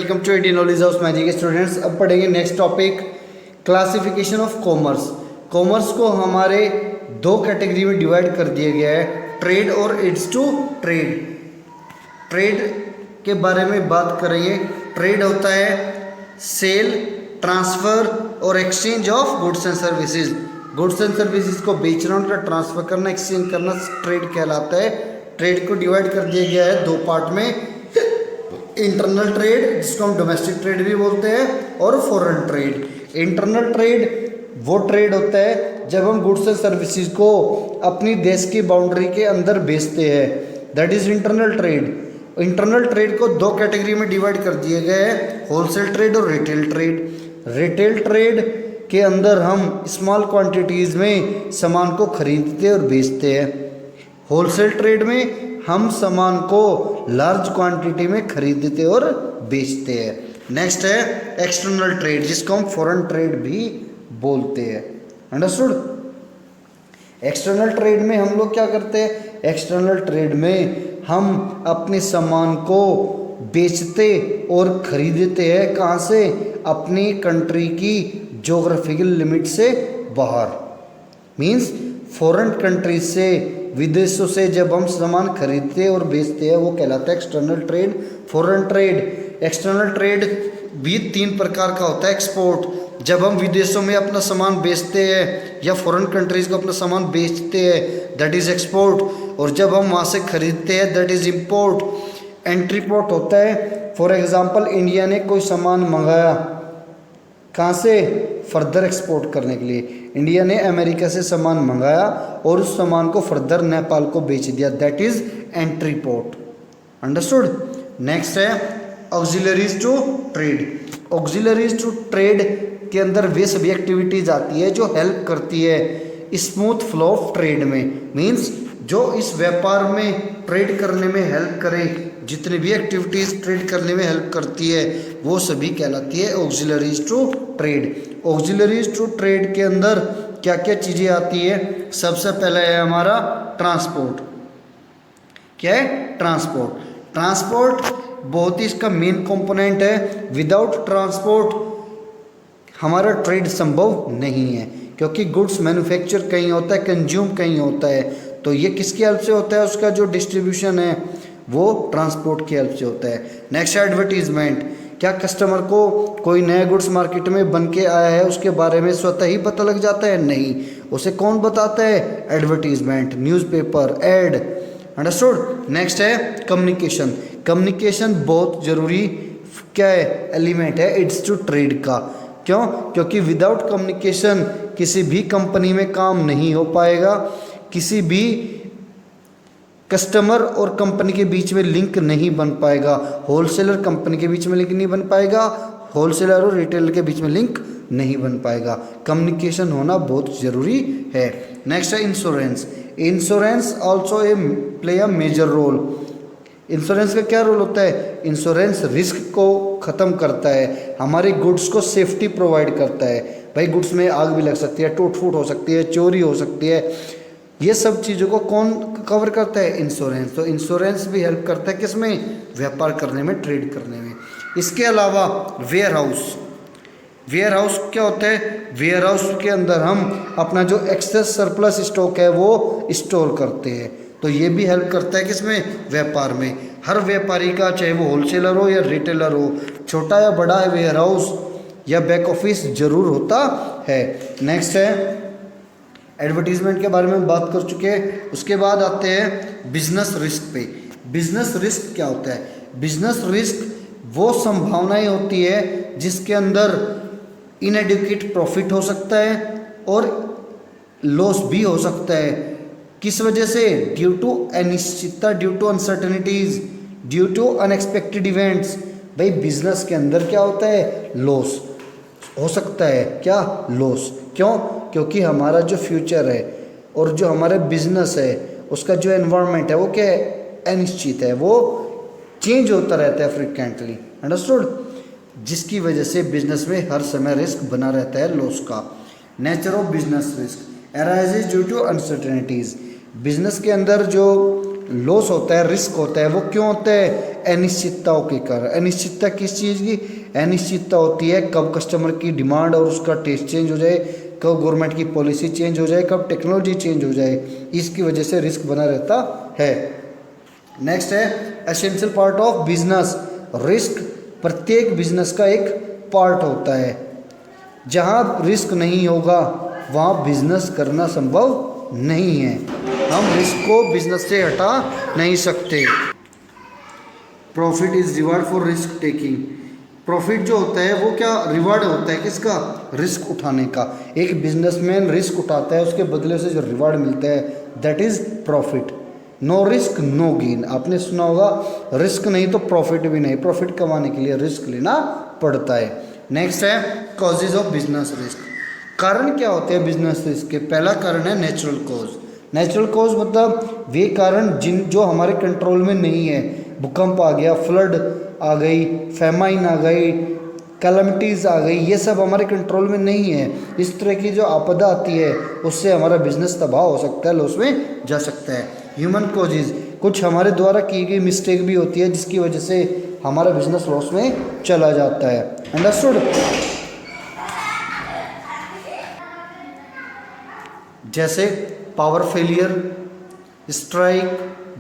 Welcome to A D knowledge house magic के students. अब पढ़ेंगे next topic, classification of commerce. Commerce को हमारे दो कैटेगरी में डिवाइड कर दिया गया है, ट्रेड और इट्स टू ट्रेड। ट्रेड के बारे में बात करेंगे। ट्रेड होता है सेल, ट्रांसफ़र और exchange of goods and services. Goods and services को बेचना, उनका ट्रांसफ़र करना, एक्सचेंज करना ट्रेड कहलाता है। ट्रेड को डिवाइड कर दिया गया है दो पार्ट में, इंटरनल ट्रेड जिसको हम डोमेस्टिक ट्रेड भी बोलते हैं और फॉरेन ट्रेड। इंटरनल ट्रेड वो ट्रेड होता है जब हम गुड्स एंड सर्विसेज को अपनी देश की बाउंड्री के अंदर बेचते हैं, that is internal trade. Internal trade को दो कैटेगरी में डिवाइड कर दिए गए हैं, होलसेल ट्रेड और रिटेल ट्रेड। रिटेल ट्रेड के अंदर हम स्मॉल क्वांटिटीज़ में सामान को खरीदते और बेचते हैं। होलसेल ट्रेड में हम सामान को लार्ज क्वांटिटी में खरीदते और बेचते हैं। नेक्स्ट है एक्सटर्नल ट्रेड जिसको हम फॉरेन ट्रेड भी बोलते हैं। अंडरस्टूड। एक्सटर्नल ट्रेड में हम लोग क्या करते हैं, एक्सटर्नल ट्रेड में हम अपने सामान को बेचते और खरीदते हैं। कहाँ से? अपनी कंट्री की ज्योग्राफिकल लिमिट से बाहर, मीन्स फॉरेन कंट्री से, विदेशों से जब हम सामान खरीदते और बेचते हैं वो कहलाता है external trade, foreign trade. External trade भी तीन प्रकार का होता है। एक्सपोर्ट, जब हम विदेशों में अपना सामान बेचते हैं या फॉरेन कंट्रीज़ को अपना सामान बेचते हैं, दैट इज़ एक्सपोर्ट। और जब हम वहाँ से खरीदते हैं, दैट इज़ इम्पोर्ट। एंट्रीपोर्ट होता है, फॉर एग्ज़ाम्पल इंडिया ने कोई सामान मंगाया, कहाँ से? फर्दर एक्सपोर्ट करने के लिए। इंडिया ने अमेरिका से सामान मंगाया और उस सामान को फर्दर नेपाल को बेच दिया, that is entry port. Understood. Next है auxiliaries to trade. Auxiliaries to trade के अंदर वे सभी एक्टिविटीज आती है जो हेल्प करती है स्मूथ फ्लो ऑफ ट्रेड में, मीन्स जो इस व्यापार में ट्रेड करने में हेल्प करे, जितनी भी एक्टिविटीज़ ट्रेड करने में हेल्प करती है वो सभी कहलाती है auxiliaries to trade. Auxiliaries to trade के अंदर क्या क्या चीज़ें आती है? सबसे पहले है हमारा ट्रांसपोर्ट। क्या है? ट्रांसपोर्ट। ट्रांसपोर्ट बहुत ही इसका मेन कंपोनेंट है। विदाउट ट्रांसपोर्ट हमारा ट्रेड संभव नहीं है, क्योंकि गुड्स मैन्युफैक्चर कहीं होता है, कंज्यूम कहीं होता है, तो ये किसकी हेल्प से होता है? उसका जो डिस्ट्रीब्यूशन है वो ट्रांसपोर्ट की हेल्प से होता है। Next advertisement. क्या कस्टमर को कोई नया गुड्स मार्केट में बन के आया है उसके बारे में स्वतः ही पता लग जाता है? नहीं, उसे कौन बताता है? Advertisement, newspaper, ad. Understood. Next है कम्युनिकेशन। कम्युनिकेशन बहुत ज़रूरी क्या है? एलिमेंट है इट्स टू ट्रेड का। क्यों? क्योंकि विदाउट कम्युनिकेशन किसी भी कंपनी में काम नहीं हो पाएगा, किसी भी कस्टमर और कंपनी के बीच में लिंक नहीं बन पाएगा, होलसेलर कंपनी के बीच में लिंक नहीं बन पाएगा, होलसेलर और रिटेलर के बीच में लिंक नहीं बन पाएगा। कम्युनिकेशन होना बहुत ज़रूरी है। नेक्स्ट है insurance. Insurance also play a major role. Insurance का क्या रोल होता है? इंश्योरेंस रिस्क को ख़त्म करता है, हमारे गुड्स को सेफ्टी प्रोवाइड करता है। भाई गुड्स में आग भी लग सकती है, टूट फूट हो सकती है, चोरी हो सकती है, ये सब चीज़ों को कौन कवर करता है? इंश्योरेंस। तो इंश्योरेंस भी हेल्प करता है किसमें? व्यापार करने में, ट्रेड करने में। इसके अलावा वेयर हाउस। वेयर हाउस क्या होता है? वेयर हाउस के अंदर हम अपना जो एक्सेस सरप्लस स्टॉक है वो स्टोर करते हैं, तो ये भी हेल्प करता है किसमें? व्यापार में। हर व्यापारी का, चाहे वो होलसेलर हो या रिटेलर हो, छोटा या बड़ा है, वेयर हाउस या बैक ऑफिस जरूर होता है। नेक्स्ट है एडवर्टीजमेंट के बारे में बात कर चुके हैं। उसके बाद आते हैं बिजनेस रिस्क पे। बिजनेस रिस्क क्या होता है? बिजनेस रिस्क वो संभावनाएं होती है जिसके अंदर इनएडुकेट प्रॉफिट हो सकता है और लॉस भी हो सकता है। किस वजह से? ड्यू टू अनिश्चितता, due to uncertainties, due to unexpected events. भाई बिजनेस के अंदर क्या होता है? लॉस हो सकता है। क्या? लॉस। क्यों? क्योंकि हमारा जो फ्यूचर है और जो हमारा बिजनेस है उसका जो एनवायरनमेंट है वो क्या है? अनिश्चित है, वो चेंज होता रहता है फ्रिक्वेंटली। अंडरस्टूड। जिसकी वजह से बिजनेस में हर समय रिस्क बना रहता है लॉस का। Nature of business risk arises due to uncertainties. Business के अंदर जो लॉस होता है, रिस्क होता है, वो क्यों होता है? अनिश्चितताओं के कारण। अनिश्चितता किस चीज़ की? अनिश्चितता होती है कब कस्टमर की डिमांड और उसका टेस्ट चेंज हो जाए, कब गवर्नमेंट की पॉलिसी चेंज हो जाए, कब टेक्नोलॉजी चेंज हो जाए, इसकी वजह से रिस्क बना रहता है। नेक्स्ट है essential part of business. Risk प्रत्येक बिजनेस का एक पार्ट होता है। जहाँ रिस्क नहीं होगा वहाँ बिजनेस करना संभव नहीं है। हम रिस्क को बिजनेस से हटा नहीं सकते। Profit is reward for risk taking. Profit जो होता है वो क्या रिवार्ड होता है किसका? रिस्क उठाने का। एक बिजनेसमैन रिस्क उठाता है, उसके बदले से जो रिवार्ड मिलता है that is profit. No risk no gain. आपने सुना होगा रिस्क नहीं तो प्रॉफिट भी नहीं। प्रॉफिट कमाने के लिए रिस्क लेना पड़ता है। नेक्स्ट है कॉजेज ऑफ बिजनेस रिस्क। कारण क्या होते हैं बिजनेस रिस्क के? पहला कारण है नेचुरल कॉज। नेचुरल कॉज मतलब वे कारण जो हमारे कंट्रोल में नहीं है। भूकंप आ गया, फ्लड आ गई, फेमाइन आ गई, कैलमिटीज़ आ गई, ये सब हमारे कंट्रोल में नहीं है। इस तरह की जो आपदा आती है उससे हमारा बिजनेस तबाह हो सकता है, लॉस में जा सकता है। ह्यूमन कॉजेज, कुछ हमारे द्वारा की गई मिस्टेक भी होती है जिसकी वजह से हमारा बिजनेस लॉस में चला जाता है। अंडरस्टूड? जैसे पावर फेलियर, स्ट्राइक,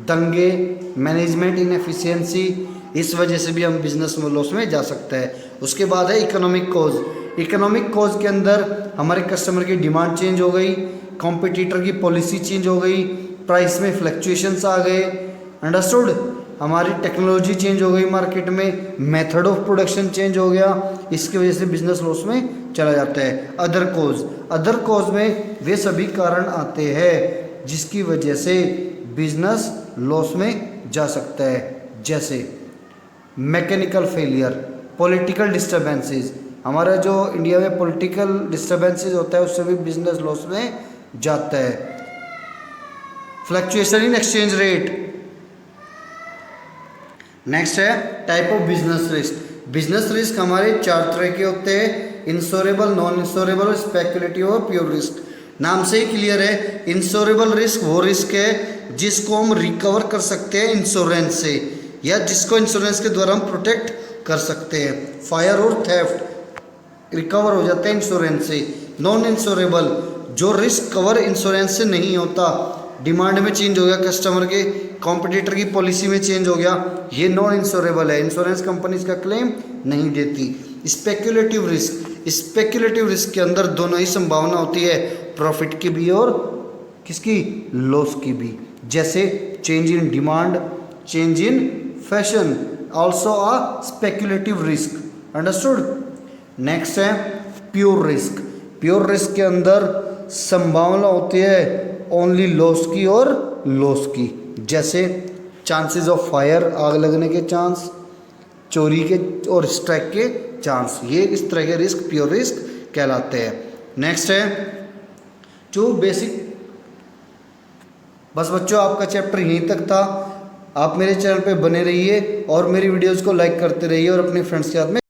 दंगे, मैनेजमेंट इनएफिशिएंसी, इस वजह से भी हम बिजनेस में लॉस में जा सकते हैं। उसके बाद है इकोनॉमिक कॉज। इकोनॉमिक कॉज के अंदर हमारे कस्टमर की डिमांड चेंज हो गई, कॉम्पिटिटर की पॉलिसी चेंज हो गई, प्राइस में फ्लक्चुएशंस आ गए। अंडरस्टूड? हमारी टेक्नोलॉजी चेंज हो गई मार्केट में, मेथड ऑफ प्रोडक्शन चेंज हो गया, इसकी वजह से बिजनेस लॉस में चला जाता है। अदर कॉज, अदर कॉज में वे सभी कारण आते हैं जिसकी वजह से बिजनेस लॉस में जा सकता है। जैसे मैकेनिकल फेलियर, पॉलिटिकल डिस्टर्बेंसेस। हमारा जो इंडिया में पॉलिटिकल डिस्टर्बेंसेस होता है उससे भी बिजनेस लॉस में जाता है। Fluctuation in exchange rate. Next है type of business risk. Business risk हमारे 4 तरह के होते हैं: इंश्योरेबल, नॉन इंश्योरेबल, स्पेकुलेटिव और प्योर रिस्क। नाम से ही क्लियर है, इंश्योरेबल रिस्क वो रिस्क है जिसको हम रिकवर कर सकते हैं इंश्योरेंस से, या जिसको इंश्योरेंस के द्वारा हम प्रोटेक्ट कर सकते हैं। फायर और थेफ्ट रिकवर हो जाते हैं इंश्योरेंस से। नॉन इंश्योरेबल, जो रिस्क कवर इंश्योरेंस से नहीं होता, डिमांड में चेंज हो गया कस्टमर के, कॉम्पिटिटर की पॉलिसी में चेंज हो गया, ये नॉन इंश्योरेबल है, इंश्योरेंस कंपनी इसका क्लेम नहीं देती। स्पेकुलेटिव रिस्क, स्पेकुलेटिव रिस्क के अंदर दोनों ही संभावना होती है, प्रॉफिट की भी और किसकी? लॉस की भी। जैसे change in demand, change in fashion, also a speculative risk. Understood? Next है प्योर रिस्क। प्योर रिस्क के अंदर संभावना होती है ओनली लॉस की और लॉस की। जैसे चांसेस ऑफ फायर, आग लगने के चांस, चोरी के और स्ट्राइक के चांस, ये इस तरह के रिस्क प्योर रिस्क कहलाते हैं। नेक्स्ट है जो बेसिक। बस बच्चों, आपका चैप्टर यहीं तक था। आप मेरे चैनल पे बने रहिए और मेरी वीडियोस को लाइक करते रहिए और अपने फ्रेंड्स के साथ में